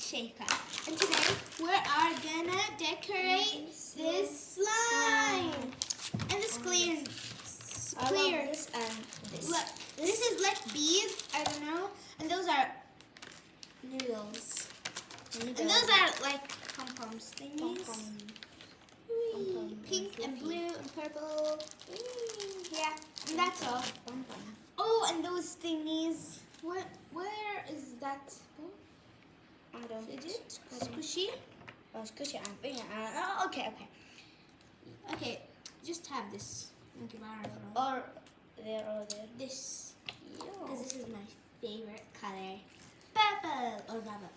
Shaikha, and today we are gonna decorate this slime and this clear. I love this and this. Look, this is like beads. I don't know, and those are noodles. And those are like pom-poms thingies. Pink and blue and purple. Yeah, and that's all. Oh, and those thingies. Where is that? I don't. Is it squishy? Oh, squishy. Okay. Okay, just have this. Or there. This. Yeah. Because this is my favorite color. Purple or rubber.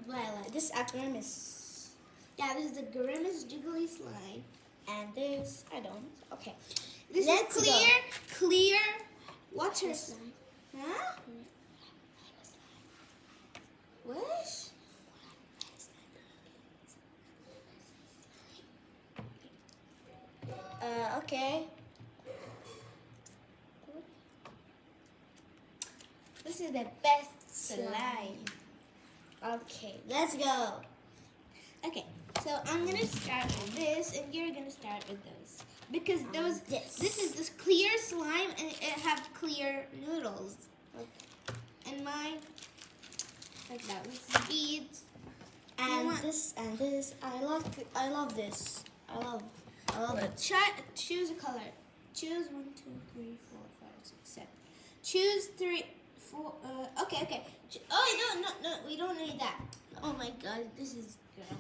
Violet. This is a grimace. Yeah, this is the Grimace Jiggly slime. And this, I don't. Okay. This Let's is clear water slime. Huh? What? Okay. This is the best slime. Okay, let's go. Okay, so I'm gonna start with this, and you're gonna start with those because those. This is this clear slime, and it have clear noodles. Okay. And mine, like that. This is beads. And this. I love this. I love it. Choose a color. Choose 1, 2, 3, 4, 5, 6, 7. Choose 3, 4. Okay. Oh no! We don't need that. Oh my God, this is girl.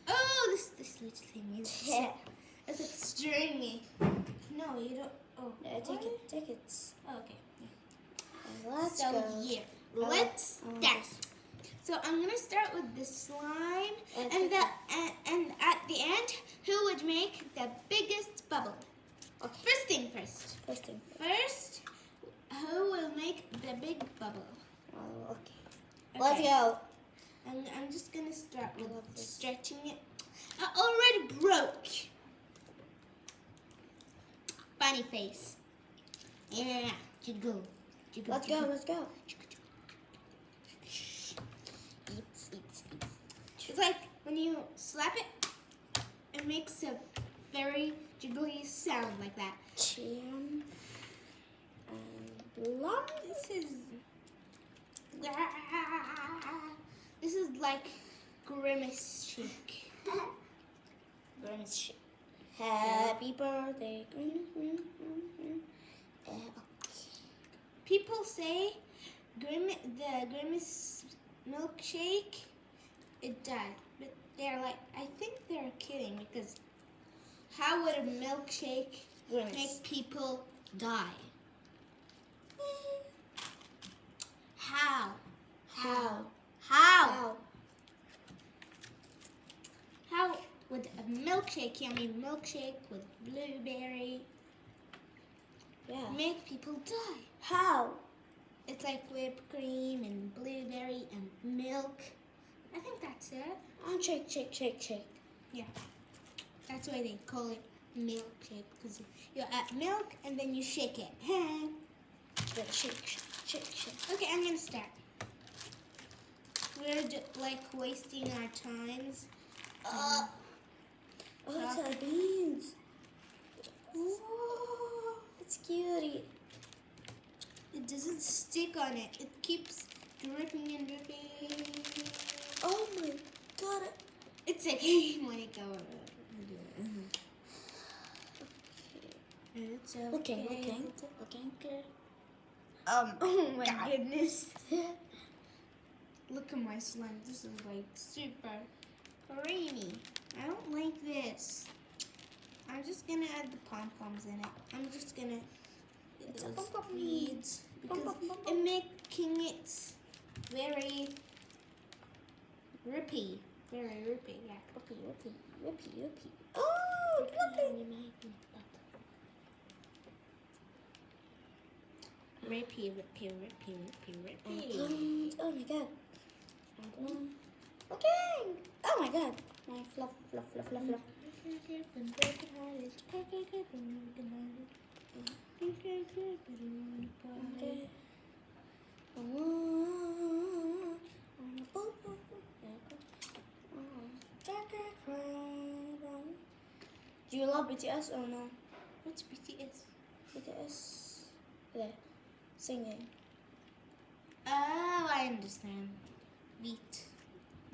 Oh, this little thing is. Yeah. It's like stringy. No, you don't. Oh, Yeah, take it. Oh, okay. And let's go. Yeah, let's start. So I'm gonna start with the slime, and at the end, who would make the biggest bubble? Okay. First thing first. First, who will make the big bubble? Oh, okay. Let's go. I'm just gonna start with stretching it. I already broke. Funny face. Yeah, jiggle. Let's go. Eats. It's like when you slap it, it makes a very jiggly sound like that. Chin and lump. This is like Grimace shake. Grimace shake. Happy birthday. People say the Grimace milkshake, it died. But they're like, I think they're kidding because how would a milkshake make people die? How would a yummy milkshake with blueberry make people die? How? It's like whipped cream and blueberry and milk. I think that's it. And shake. Yeah. That's why they call it milkshake, because you add milk and then you shake it. Shake. Okay, I'm gonna start. We're like wasting our times. It's our beans. Whoa. It's cutie. It doesn't stick on it. It keeps dripping and dripping. Oh my God. It's okay, Monica. It's okay. Looking. Oh my goodness. Look at my slime. This is like super creamy. I don't like this. I'm just gonna add the pom-poms in it. I'm just gonna beads because it making it very rippy. Very rippy, yeah. Rippy. Oh, look at Rippy. Oh my God. Okay. Oh my God. My fluff. you love BTS or no? What's BTS? BTS. Yeah. Singing. Oh, I understand. Beat.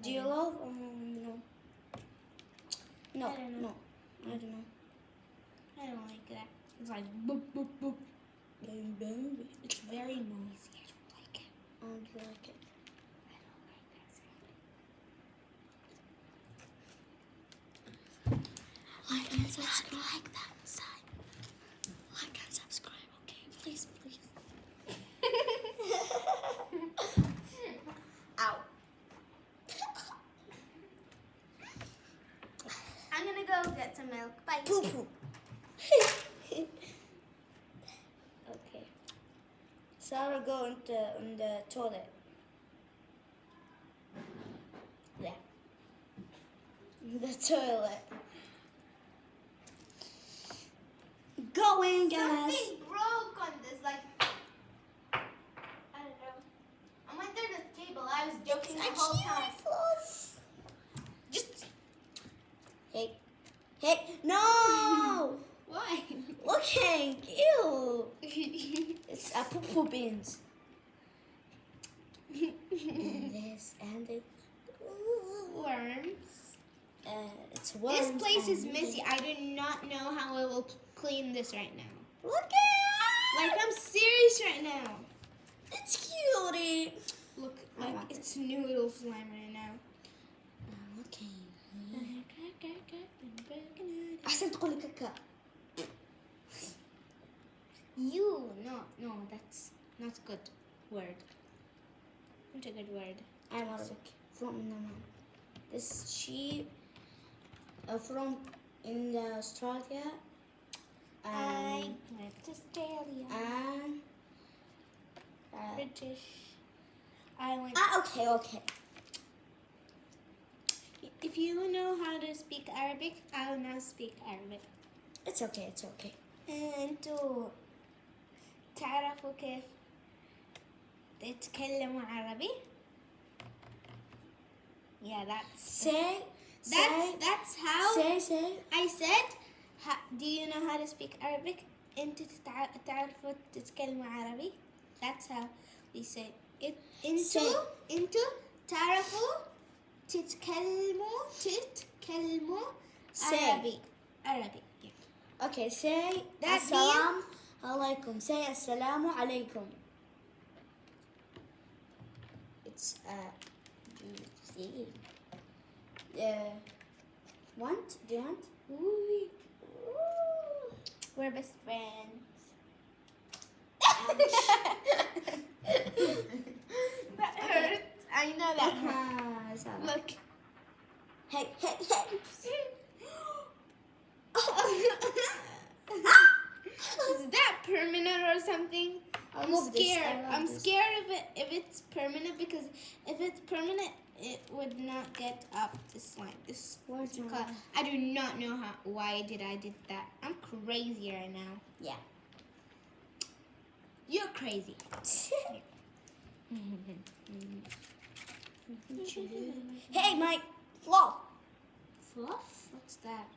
Do you love or no? No. I don't know. No. I don't know. I don't like that. It's like boop boop boop. Boom, boom. It's very noisy. I don't like it. I don't like it. I don't like that sound. Like and subscribe. Like that sound. Like and subscribe, okay? Please, please. Ow. I'm gonna go get some milk. Bye. Poo poo. Okay. Sarah, go in the toilet. Yeah. The toilet. Going, guys. Something broke on this, like, I don't know. I went through the table. I was joking the whole time. Just. Hey. Hey. No. Why? Looking. Ew. It's a poo poo beans. And this and it. Worms. It's worms. This place is and messy. I do not know how I will clean this right now. Look at Like, I'm serious right now. it's cutie. Look, I like, want it's noodle slime right now. Okay. أحسن تقولي كاكا. No, that's not a good word. Not a good word. I'm Arabic from Naman. This sheep from in Australia. I went to Australia. And British. I went. okay. If you know how to speak Arabic, I will not speak Arabic. It's okay. انتوا تعرفوا كيف تتكلموا عربي? Yeah, that's how say. I said. Do you know how to speak Arabic? انتوا تعرفوا تتكلموا عربي? That's how we say it. انتوا تعرفوا تتكلموا عربي. عربي. Yeah. Okay, say That Assalamu alaikum. Say Assalamu alaikum. It's want? Do you want? Ooh. We're best friends. That hurt. I know that hurt. Sarah. Look. Hey. Is that permanent or something? I'm love this. scared. I love I'm this. scared if it's permanent, because if it's permanent, it would not get off the slime. This Where's is my called. I do not know why I did that. I'm crazy right now. Yeah. You're crazy. Hey, my fluff. Fluff? What's that?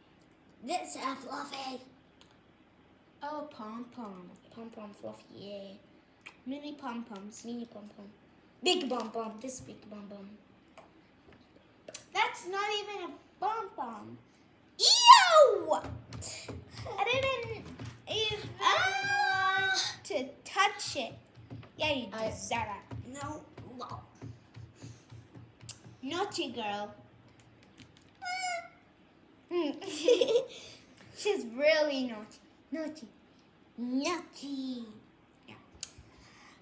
This a fluffy. Oh, pom pom. Pom fluff, yeah. Mini pom poms. Mini pom. Big pom. This big pom. That's not even a pom pom. Ew! I didn't even want to touch it. Yeah, you did, Zara. No. Naughty girl. She's really naughty. Yeah.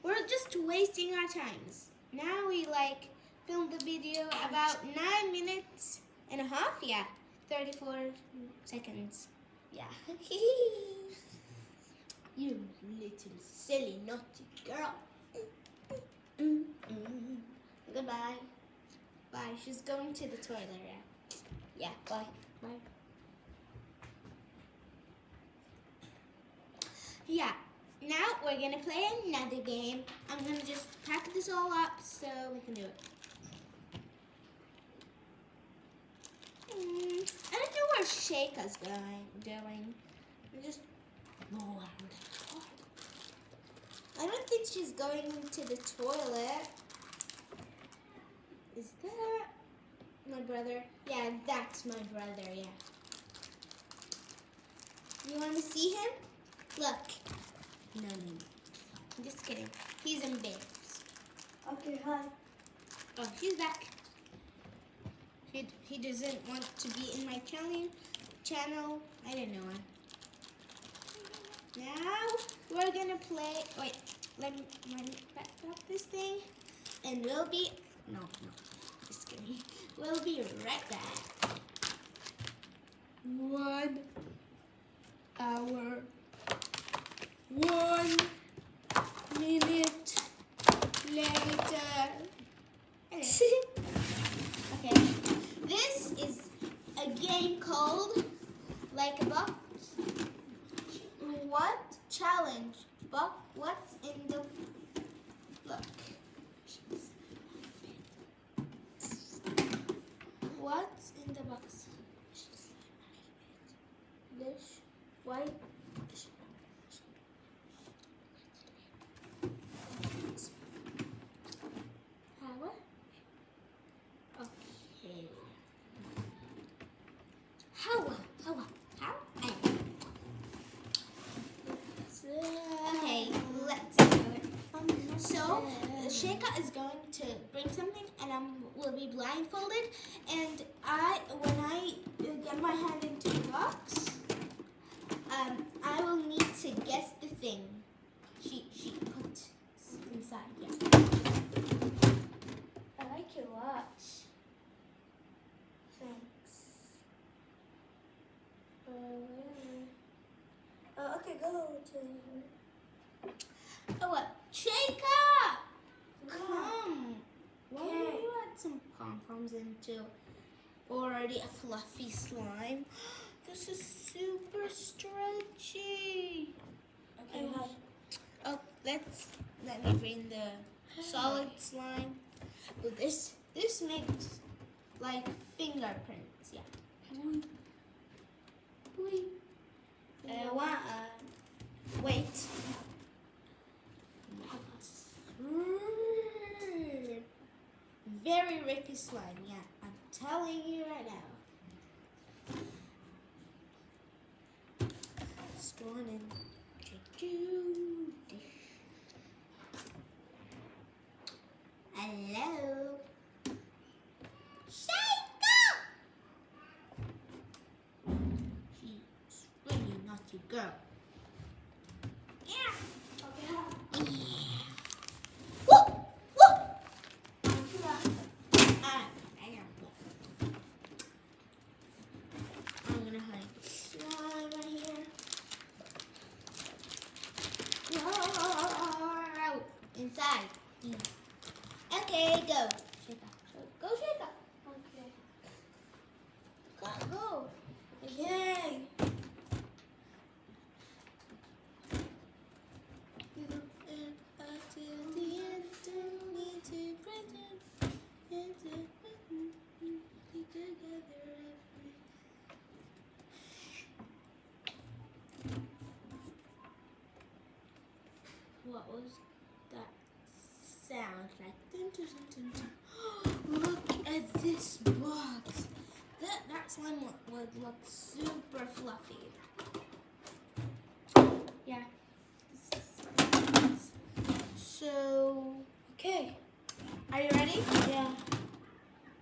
We're just wasting our times. Now we filmed the video about 9 minutes and a half. Yeah, 34 seconds. Yeah. You little silly naughty girl. Goodbye. Bye. She's going to the toilet. Yeah. Bye. Yeah. Now we're gonna play another game. I'm gonna just pack this all up so we can do it. I don't know where Shaikha's doing? And just roll around. I don't think she's going into the toilet. Is that my brother? Yeah, that's my brother, yeah. You want to see him? Look. No. I'm just kidding. He's embarrassed. Okay, hi. Oh, he's back. He doesn't want to be in my channel. I don't know. Now we're gonna play. Wait, let me back up this thing, and we'll be no, just kidding. We'll be right back. 1 hour, 1 minute later. Okay, this is a game called Like a Box. What challenge? What's in the look? What's in the box? This white. How? Okay. How? Okay, let's do it. So, Shaikha is going to bring something, and will be blindfolded. And when I get my hand into the box, I will need to guess the thing she put inside. Yeah. I like your watch. Thanks. Okay, go to. Oh, what? Shaikha! Come. Why Okay. don't you add some pom-poms into already a fluffy slime? This is super stretchy. Okay, hi. Oh, let me bring the solid slime. Oh, this makes like fingerprints. Yeah. Wait. Very rippy slime, yeah. I'm telling you right now. Spawn in. Hello. Shaikha! She's really naughty girl. Yeah. Okay, hi. I'm gonna hide slime right here. Whoa. Inside. Okay, go. Shaikha. Go, Shaikha. Okay. Go. Okay. What was that sound like? Dun, dun, dun, dun, dun. Look at this box. That slime would look super fluffy. Yeah. So, Okay. are you ready? Yeah.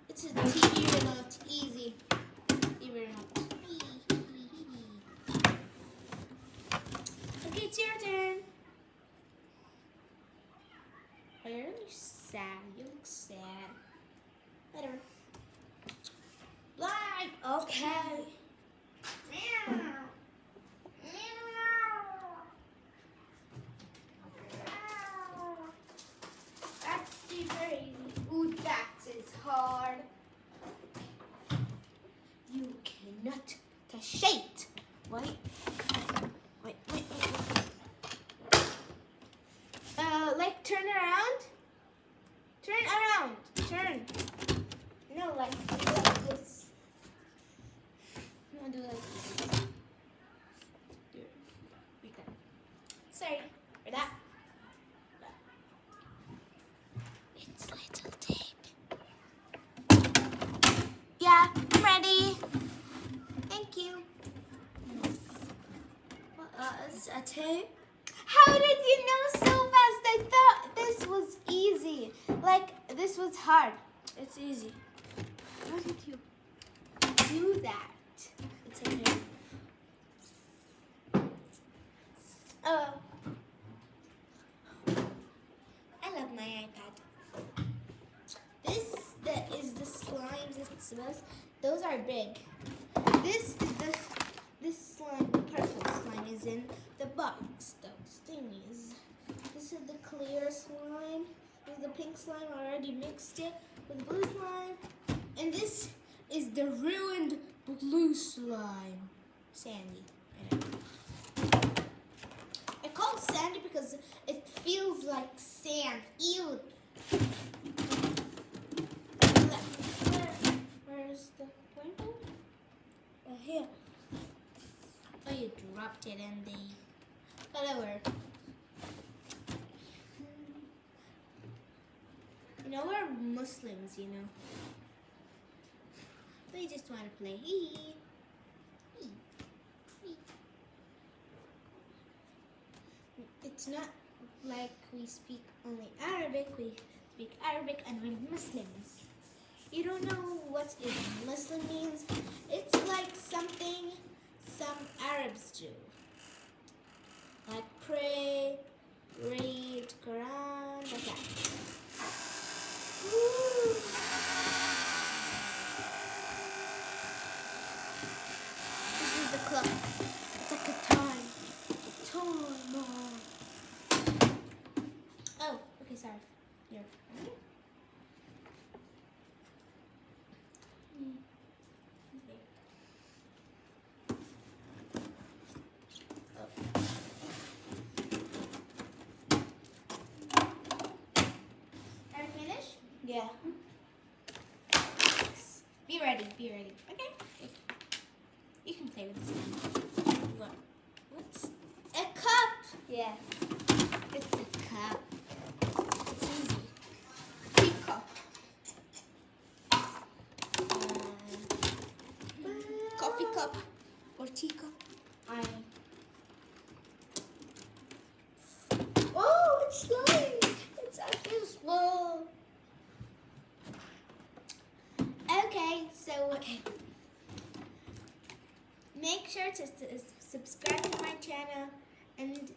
It's a TV remote. Easy. TV remote. Okay, it's your turn. Are you really sad? You look sad. Whatever. Blind. Okay. Meow. That's super easy. Ooh, that is hard. You cannot touch it. Wait. Like turn around. Turn around. Turn. No, like this. No, do It's a tape. How did you know so fast? I thought this was easy. Like, this was hard. It's easy. How did you do that? It's a tape. Oh. I love my iPad. This is the slimes it's supposed. Those are big. This slime, the purple slime, is in the box. Those thingies. This is the clear slime. This is the pink slime. I already mixed it with blue slime. And this is the ruined blue slime. Sandy. I call it sandy because it feels like sand. Ew. Where's the pointer? Here. Oh, you dropped it in the... Whatever. You know, we're Muslims, you know. We just want to play. Hee. Hee. Hee. It's not like we speak only Arabic. We speak Arabic and we're Muslims. You don't know what a Muslim means? It's like something some Arabs do. Like pray, read Quran, like that. Woo. This is the clock. It's like a time. Time. Oh, okay, sorry. Here. Ready? Are you finished? Yeah. Be ready, be ready. Okay. You can play with this now. What's a cup? Yeah. It's a cup. It's easy. Teacup. Coffee cup or teacup. Oh, it's slime. It's actually small. Okay, so make sure to subscribe to my channel and